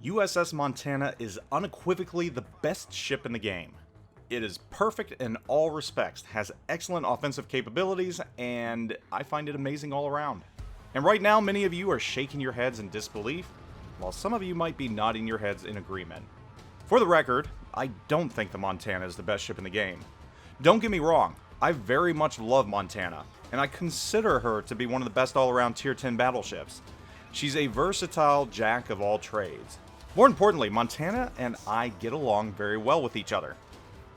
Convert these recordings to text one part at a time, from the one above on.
USS Montana is unequivocally the best ship in the game. It is perfect in all respects, has excellent offensive capabilities, and I find it amazing all around. And right now, many of you are shaking your heads in disbelief, while some of you might be nodding your heads in agreement. For the record, I don't think the Montana is the best ship in the game. Don't get me wrong, I very much love Montana, and I consider her to be one of the best all-around Tier 10 battleships. She's a versatile jack of all trades. More importantly, Montana and I get along very well with each other.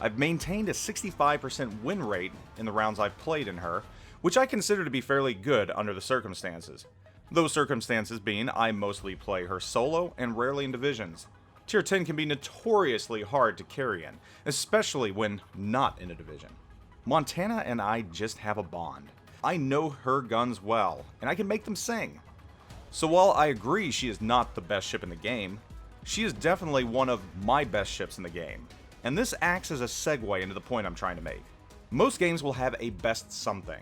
I've maintained a 65% win rate in the rounds I've played in her, which I consider to be fairly good under the circumstances. Those circumstances being I mostly play her solo and rarely in divisions. Tier 10 can be notoriously hard to carry in, especially when not in a division. Montana and I just have a bond. I know her guns well, and I can make them sing. So while I agree she is not the best ship in the game, she is definitely one of my best ships in the game. And this acts as a segue into the point I'm trying to make. Most games will have a best something,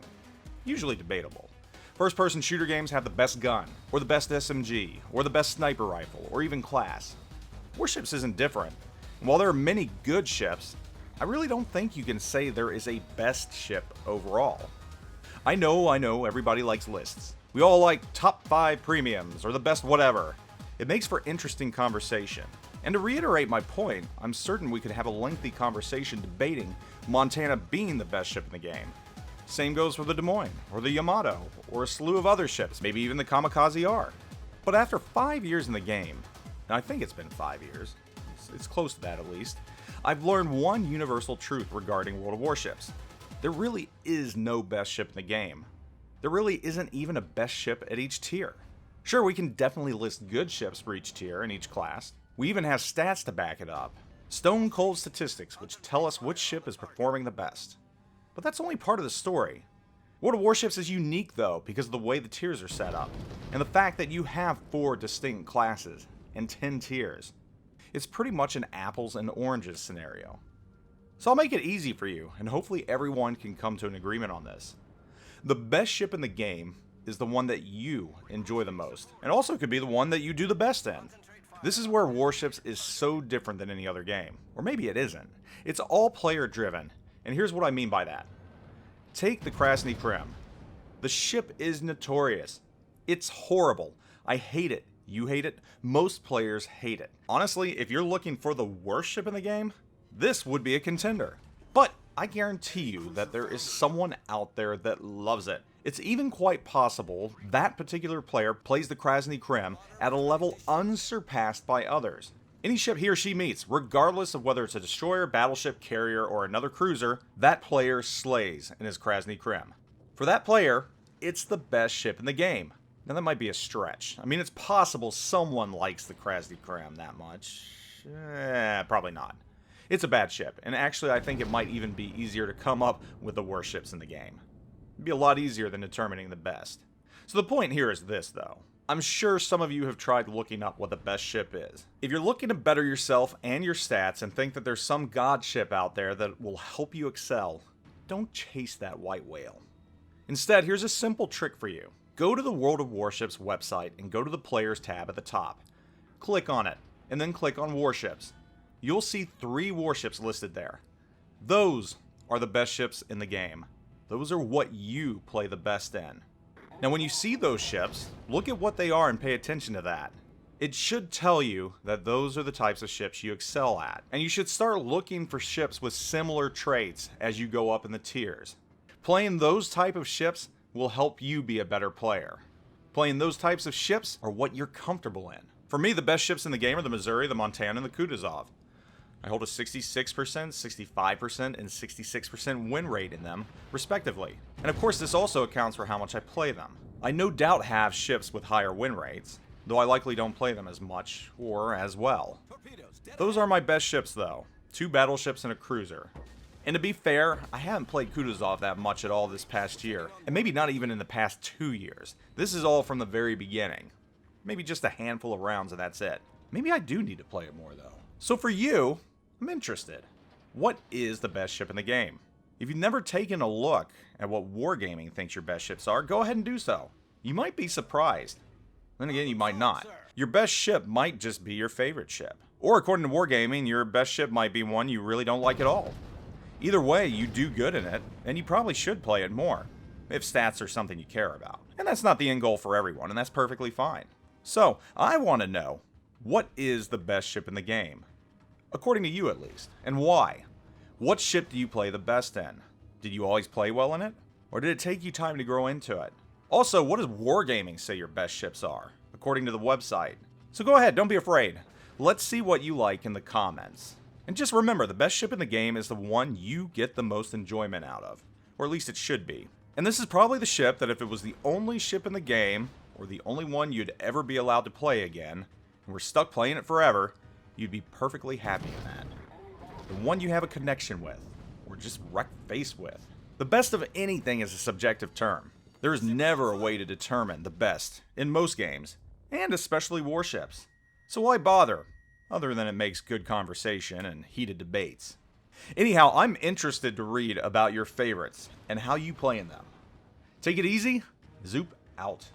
usually debatable. First-person shooter games have the best gun, or the best SMG, or the best sniper rifle, or even class. Warships isn't different. And while there are many good ships, I really don't think you can say there is a best ship overall. I know, everybody likes lists. We all like top 5 premiums, or the best whatever. It makes for interesting conversation. And to reiterate my point, I'm certain we could have a lengthy conversation debating Montana being the best ship in the game. Same goes for the Des Moines, or the Yamato, or a slew of other ships, maybe even the Kamikaze R. But after 5 years in the game, and I think it's been 5 years, it's close to that at least, I've learned one universal truth regarding World of Warships. There really is no best ship in the game. There really isn't even a best ship at each tier. Sure, we can definitely list good ships for each tier and each class. We even have stats to back it up. Stone cold statistics which tell us which ship is performing the best. But that's only part of the story. World of Warships is unique though because of the way the tiers are set up, and the fact that you have 4 distinct classes and 10 tiers. It's pretty much an apples and oranges scenario. So I'll make it easy for you, and hopefully everyone can come to an agreement on this. The best ship in the game is the one that you enjoy the most, and also could be the one that you do the best in. This is where Warships is so different than any other game. Or maybe it isn't. It's all player driven, and here's what I mean by that. Take the Krasny Krim. The ship is notorious. It's horrible. I hate it. You hate it. Most players hate it. Honestly, if you're looking for the worst ship in the game, this would be a contender. But I guarantee you that there is someone out there that loves it. It's even quite possible that particular player plays the Krasny Krim at a level unsurpassed by others. Any ship he or she meets, regardless of whether it's a destroyer, battleship, carrier, or another cruiser, that player slays in his Krasny Krim. For that player, it's the best ship in the game. Now that might be a stretch. I mean, it's possible someone likes the Krasny Krim that much. Probably not. It's a bad ship, and actually I think it might even be easier to come up with the worst ships in the game. It'd be a lot easier than determining the best. So the point here is this though. I'm sure some of you have tried looking up what the best ship is. If you're looking to better yourself and your stats and think that there's some god ship out there that will help you excel, don't chase that white whale. Instead, here's a simple trick for you. Go to the World of Warships website and go to the Players tab at the top. Click on it, and then click on Warships. You'll see 3 warships listed there. Those are the best ships in the game. Those are what you play the best in. Now when you see those ships, look at what they are and pay attention to that. It should tell you that those are the types of ships you excel at, and you should start looking for ships with similar traits as you go up in the tiers. Playing those type of ships will help you be a better player. Playing those types of ships are what you're comfortable in. For me, the best ships in the game are the Missouri, the Montana, and the Kutuzov. I hold a 66%, 65%, and 66% win rate in them, respectively. And of course, this also accounts for how much I play them. I no doubt have ships with higher win rates, though I likely don't play them as much, or as well. Those are my best ships though, 2 battleships and a cruiser. And to be fair, I haven't played Kutuzov that much at all this past year, and maybe not even in the past 2 years. This is all from the very beginning. Maybe just a handful of rounds and that's it. Maybe I do need to play it more though. So for you, I'm interested. What is the best ship in the game? If you've never taken a look at what Wargaming thinks your best ships are, go ahead and do so. You might be surprised. Then again, you might not. Your best ship might just be your favorite ship. Or according to Wargaming, your best ship might be one you really don't like at all. Either way, you do good in it, and you probably should play it more, if stats are something you care about. And that's not the end goal for everyone, and that's perfectly fine. So, I want to know, what is the best ship in the game? According to you at least, and why? What ship do you play the best in? Did you always play well in it? Or did it take you time to grow into it? Also, what does Wargaming say your best ships are, according to the website? So go ahead, don't be afraid. Let's see what you like in the comments. And just remember, the best ship in the game is the one you get the most enjoyment out of. Or at least it should be. And this is probably the ship that if it was the only ship in the game, or the only one you'd ever be allowed to play again, and were stuck playing it forever, you'd be perfectly happy in that. The one you have a connection with, or just wreck face with. The best of anything is a subjective term. There is never a way to determine the best in most games, and especially warships. So why bother, other than it makes good conversation and heated debates. Anyhow, I'm interested to read about your favorites and how you play in them. Take it easy, Zoop out.